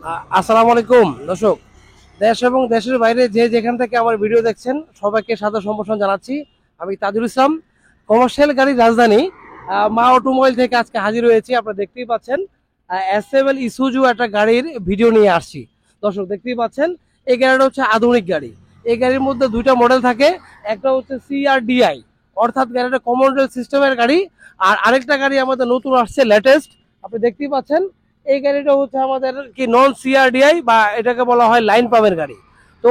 আসসালামু আলাইকুম দর্শক। দেশ এবং দেশের বাইরে যে যেখান থেকে আমার ভিডিও দেখছেন সবাইকে সাদর সম্ভাষণ জানাচ্ছি। আমি তাজুল ইসলাম, কমার্শিয়াল গাড়ির রাজধানী মা অটোমোবাইল থেকে আজকে হাজির হয়েছি। আপনারা দেখতেই পাচ্ছেন এসএমএল ইসুজু একটা গাড়ির ভিডিও নিয়ে আসছি। দর্শক দেখতেই পাচ্ছেন এই গাড়িটা হচ্ছে আধুনিক গাড়ি। এই গাড়ির মধ্যে দুইটা মডেল থাকে, একটা হচ্ছে সিআরডিআই অর্থাৎ গাড়িটা কমন রেল সিস্টেমের গাড়ি, আর আরেকটা গাড়ি আমাদের নতুন আসছে লেটেস্ট। আপনি দেখতেই পাচ্ছেন এই গাড়িটা হচ্ছে আমাদের কি নন সিআরডিআই বা এটাকে বলা হয় লাইন পাম্পের গাড়ি। তো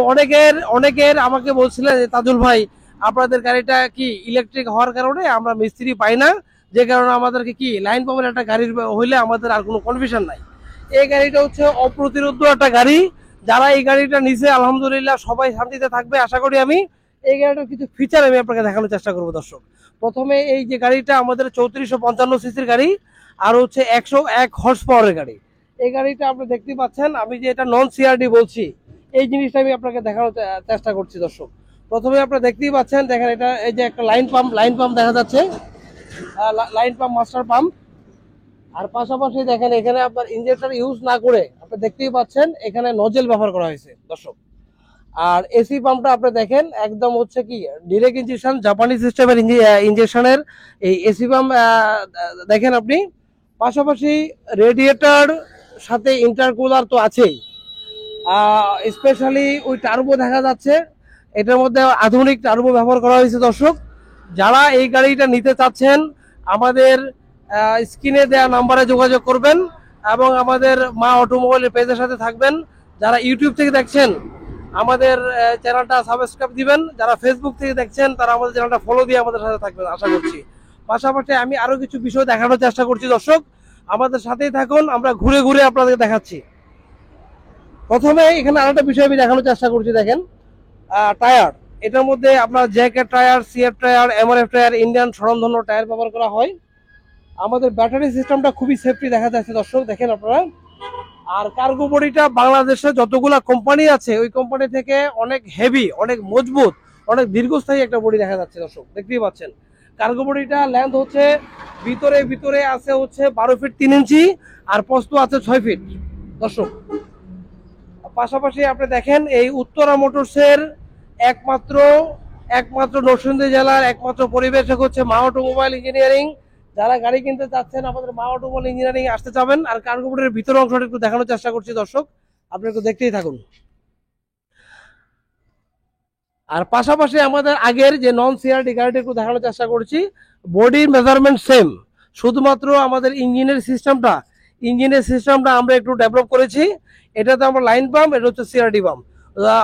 অনেকের আমাকে বলছিলেন যে তাজুল ভাই, আপনাদের গাড়িটা কি ইলেকট্রিক হওয়ার কারণে আমরা মিস্ত্রি পাই না, যে কারণে আমাদেরকে কি লাইন পাম্পের একটা গাড়ির হইলে আমাদের আর কোনো কনফিউশন নাই। এই গাড়িটা হচ্ছে অপ্রতিরোধ্য একটা গাড়ি। যারা এই গাড়িটা নিচে আলহামদুলিল্লাহ সবাই শান্তিতে থাকবে আশা করি আমি। এই গাড়িটার কিছু ফিচার আমি আপনাকে দেখানোর চেষ্টা করবো দর্শক। প্রথমে এই যে গাড়িটা আমাদের 3455 সিসির গাড়ি, আর হচ্ছে 101 হর্স পাওয়ারের গাড়ি। এই গাড়িটা আপনি দেখতে পাচ্ছেন, আমি যে এটা নন সিআরডি বলছি এই জিনিসটা আমি আপনাকে দেখানোর চেষ্টা করছি দর্শক। প্রথমে আপনারা দেখতেই পাচ্ছেন, দেখেন এটা এই যে একটা লাইন পাম্প দেখা যাচ্ছে, লাইন পাম্প মাস্টার পাম্প। আর পাশাপাশি দেখেন এখানে আপনার ইঞ্জেক্টর ইউজ না করে আপনি দেখতেই পাচ্ছেন এখানে নজেল ব্যবহার করা হয়েছে দর্শক। আর এসি পাম্পটা আপনি দেখেন একদম হচ্ছে কি ডিরেক্ট ইঞ্জেকশন, জাপানি সিস্টেমের ইঞ্জেকশনের এই এসি পাম্প দেখেন আপনি। পাশাপাশি রেডিয়েটর সাথে ইন্টারকুলার তো আছেই, স্পেশালি ওই টার্বো দেখা যাচ্ছে, এটার মধ্যে আধুনিক টার্বো ব্যবহার করা হয়েছে দর্শক। যারা এই গাড়িটা নিতে চাচ্ছেন আমাদের স্ক্রিনে দেওয়া নাম্বারে যোগাযোগ করবেন এবং আমাদের মা অটোমোবাইলের পেজের সাথে থাকবেন। যারা ইউটিউব থেকে দেখছেন আমাদের চ্যানেলটা সাবস্ক্রাইব দিবেন, যারা ফেসবুক থেকে দেখছেন তারা আমাদের চ্যানেলটা ফলো দিয়ে আমাদের সাথে থাকবেন আশা করছি। পাশাপাশি আমি আরো কিছু বিষয় দেখানোর চেষ্টা করছি দর্শক, আমাদের সাথেই থাকুন, আমরা ঘুরে ঘুরে আপনাদের দেখাচ্ছি। প্রথমে এখানে আরেকটা বিষয় আমি দেখানোর চেষ্টা করছি, দেখেন টায়ার। এটার মধ্যে আপনার jacket tyre, CF tyre, MRF tyre, Indian স্বনামধন্য টায়ার ব্যবহার করা হয়। আমাদের ব্যাটারি সিস্টেমটা খুবই সেফটি দেখা যাচ্ছে দর্শক, দেখেন আপনারা। আর কার্গো বডিটা বাংলাদেশে যতগুলা কোম্পানি আছে ওই কোম্পানি থেকে অনেক হেভি, অনেক মজবুত, অনেক দীর্ঘস্থায়ী একটা বডি দেখা যাচ্ছে দর্শক, দেখতেই পাচ্ছেন। কার্গো বডিটা লেন্থ হচ্ছে ভিতরে ভিতরে আছে হচ্ছে 12 ফিট 3 ইঞ্চি, আর প্রস্থ আছে 6 ফিট দর্শক। পাশাপাশি আপনি দেখেন এই উত্তরা মোটরসের একমাত্র একমাত্র নরসিংদী জেলার একমাত্র পরিবেশক হচ্ছে মা অটোমোবাইল ইঞ্জিনিয়ারিং। যারা গাড়ি কিনতে চাচ্ছেন আমাদের মা অটোমোবাইল ইঞ্জিনিয়ারিং আসতে চাবেন। আর কার্গো বোর্ডের ভিতর অংশটা একটু দেখানোর চেষ্টা করছি দর্শক, আপনি একটু দেখতেই থাকুন। আর পাশাপাশি আমাদের আগের যে নন সিআরডি গাড়িটা একটু দেখানোর চেষ্টা করছি। বডি মেজারমেন্ট সেম, শুধুমাত্র আমাদের ইঞ্জিনের সিস্টেমটা আমরা একটু ডেভেলপ করেছি। এটাতে আমরা লাইন পাম্প, এটা হচ্ছে সিআরডি পাম্প।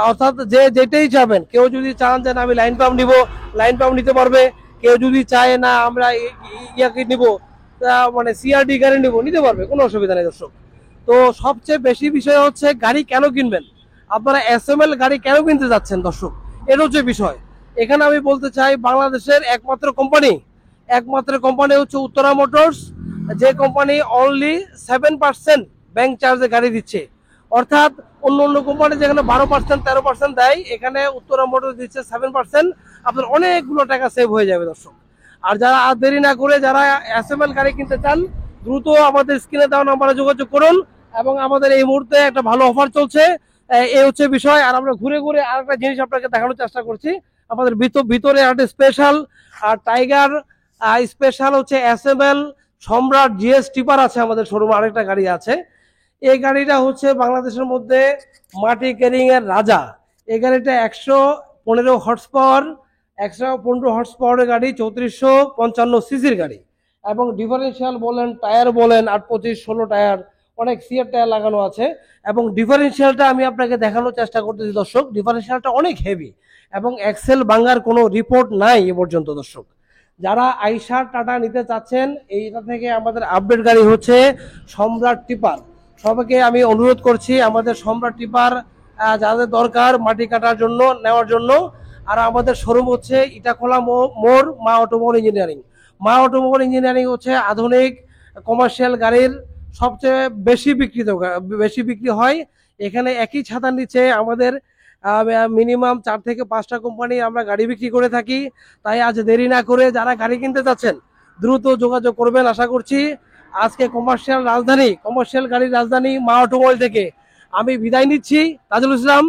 অর্থাৎ যে যেটাই চাবেন, কেউ যদি চান যে আমি লাইন পাম্প নিব, লাইন পাম্প নিতে পারবে। কেউ যদি চায় না আমরা ইয়াকে নিব, মানে সিআরডি গাড়ি নিতে পারবে, কোনো অসুবিধা নেই দর্শক। তো সবচেয়ে বেশি বিষয় হচ্ছে গাড়ি কেন কিনবেন, আপনারা এসএমএল গাড়ি কেন কিনতে যাচ্ছেন দর্শক, এটা হচ্ছে বিষয়। এখানে আমি বলতে চাই বাংলাদেশের একমাত্র কোম্পানি হচ্ছে উত্তরা মোটরস, যে কোম্পানি অনলি 7% ব্যাংক চার্জে গাড়ি দিচ্ছে। অর্থাৎ অন্য অন্য কোম্পানি যেখানে 12% 13% দেয়, এখানে উত্তরা মোটরস দিচ্ছে 7%। আপনার অনেকগুলো টাকা সেভ হয়ে যাবে দর্শক। আর যারা আর দেরি না করে যারা এসএমএল গাড়ি কিনতে চান, দ্রুত আমাদের স্ক্রিনে দেওয়া নাম্বারে যোগাযোগ করুন। এবং আমাদের এই মুহূর্তে একটা ভালো অফার চলছে, এই হচ্ছে বিষয়। আর আমরা ঘুরে ঘুরে আর একটা জিনিস আপনাকে দেখানোর চেষ্টা করছি। আমাদের ভিতরে একটা স্পেশাল টাইগার স্পেশাল হচ্ছে এসএমএল সম্রাট জিএস টিপার আছে আমাদের শোরুমে, আরেকটা গাড়ি আছে। এই গাড়িটা হচ্ছে বাংলাদেশের মধ্যে মাটি ক্যারিং এর রাজা। এই গাড়িটা 115 হর্স পাওয়ারের গাড়ি, 3455 সিসির গাড়ি। এবং ডিফারেন্সিয়াল বলেন, টায়ার বলেন 8 25 16 টায়ার, অনেক সিয়ার টায়ার লাগানো আছে। এবং ডিফারেন্সিয়ালটা আমি আপনাকে দেখানোর চেষ্টা করতেছি দর্শক, ডিফারেন্সিয়ালটা অনেক হেভি এবং এক্সেল ভাঙার কোনো রিপোর্ট নাই এ পর্যন্ত দর্শক। যারা আইসার টাটা নিতে চাচ্ছেন, এইটা থেকে আমাদের আপডেট গাড়ি হচ্ছে সম্রাট টিপার। সবাইকে আমি অনুরোধ করছি আমাদের সম্রাট টিপার যাদের দরকার মাটি কাটার জন্য নেওয়ার জন্য। আর আমাদের শোরুম হচ্ছে ইটাখোলা মোড় মা অটোমোবাইল ইঞ্জিনিয়ারিং। মা অটোমোবাইল ইঞ্জিনিয়ারিং হচ্ছে আধুনিক কমার্শিয়াল গাড়ির সবচেয়ে বেশি বিক্রি হয়। এখানে একই ছাতার নিচে আমাদের মিনিমাম 4 থেকে 5টা কোম্পানি আমরা গাড়ি বিক্রি করে থাকি। তাই আজ দেরি না করে যারা গাড়ি কিনতে চাচ্ছেন দ্রুত যোগাযোগ করবেন আশা করছি। আজকে কমার্শিয়াল গাড়ির রাজধানী মা অটোমোবাইল থেকে আমি বিদায় নিচ্ছি। তাজুল ইসলাম,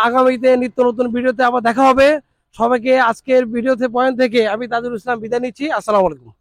আগামীতে নিত্য নতুন ভিডিওতে আবার দেখা হবে। সবাইকে আজকের ভিডিওতে পয়েন্ট থেকে আমি তাজুল ইসলাম বিদায় নিচ্ছি। আসসালামু আলাইকুম।